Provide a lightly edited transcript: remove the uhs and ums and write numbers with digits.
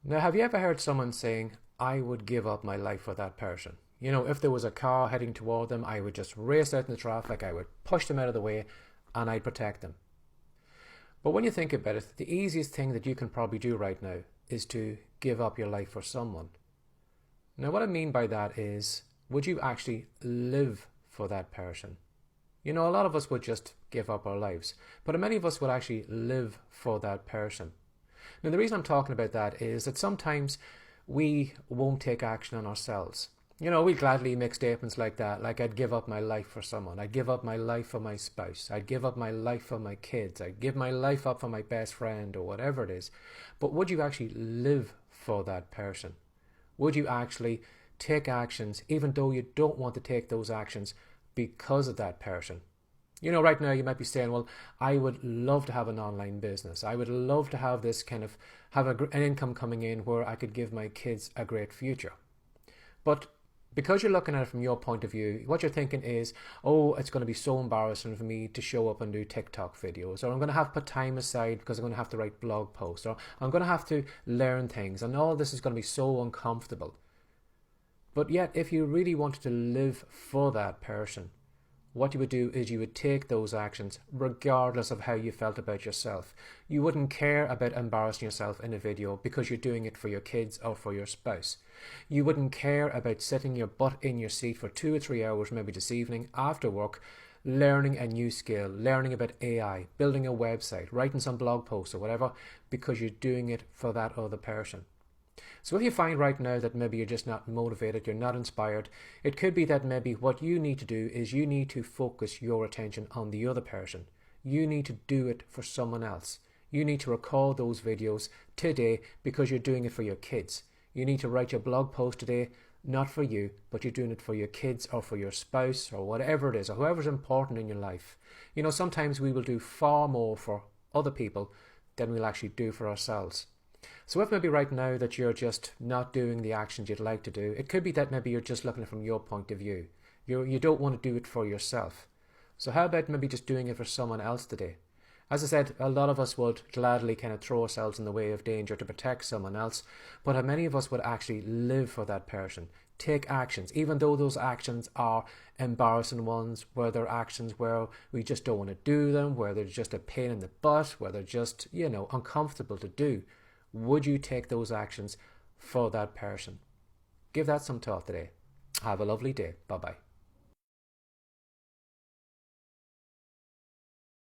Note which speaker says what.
Speaker 1: Now, have you ever heard someone saying, I would give up my life for that person? You know, if there was a car heading toward them, I would just race out in the traffic, I would push them out of the way, and I'd protect them. But when you think about it, the easiest thing that you can probably do right now is to give up your life for someone. Now, what I mean by that is, would you actually live for that person? You know, a lot of us would just give up our lives, but many of us would actually live for that person. Now, the reason I'm talking about that is that sometimes we won't take action on ourselves. You know, we gladly make statements like that, like I'd give up my life for someone. I'd give up my life for my spouse. I'd give up my life for my kids. I'd give my life up for my best friend or whatever it is. But would you actually live for that person? Would you actually take actions even though you don't want to take those actions because of that person? You know, right now you might be saying, well, I would love to have an online business. I would love to have this kind of, an income coming in where I could give my kids a great future. But because you're looking at it from your point of view, what you're thinking is, oh, it's going to be so embarrassing for me to show up and do TikTok videos, or I'm going to have to put time aside because I'm going to have to write blog posts, or I'm going to have to learn things, and all this is going to be so uncomfortable. But yet, if you really wanted to live for that person, what you would do is you would take those actions regardless of how you felt about yourself. You wouldn't care about embarrassing yourself in a video because you're doing it for your kids or for your spouse. You wouldn't care about sitting your butt in your seat for 2 or 3 hours, maybe this evening after work, learning a new skill, learning about AI, building a website, writing some blog posts or whatever, because you're doing it for that other person. So if you find right now that maybe you're just not motivated, you're not inspired, it could be that maybe what you need to do is you need to focus your attention on the other person. You need to do it for someone else. You need to record those videos today because you're doing it for your kids. You need to write your blog post today, not for you, but you're doing it for your kids or for your spouse or whatever it is, or whoever's important in your life. You know, sometimes we will do far more for other people than we'll actually do for ourselves. So if maybe right now that you're just not doing the actions you'd like to do, it could be that maybe you're just looking from your point of view. You don't want to do it for yourself. So how about maybe just doing it for someone else today? As I said, a lot of us would gladly kind of throw ourselves in the way of danger to protect someone else, but how many of us would actually live for that person? Take actions, even though those actions are embarrassing ones, where they're actions where we just don't want to do them, where they're just a pain in the butt, where they're just, you know, uncomfortable to do. Would you take those actions for that person? Give that some thought today. Have a lovely day. Bye-bye.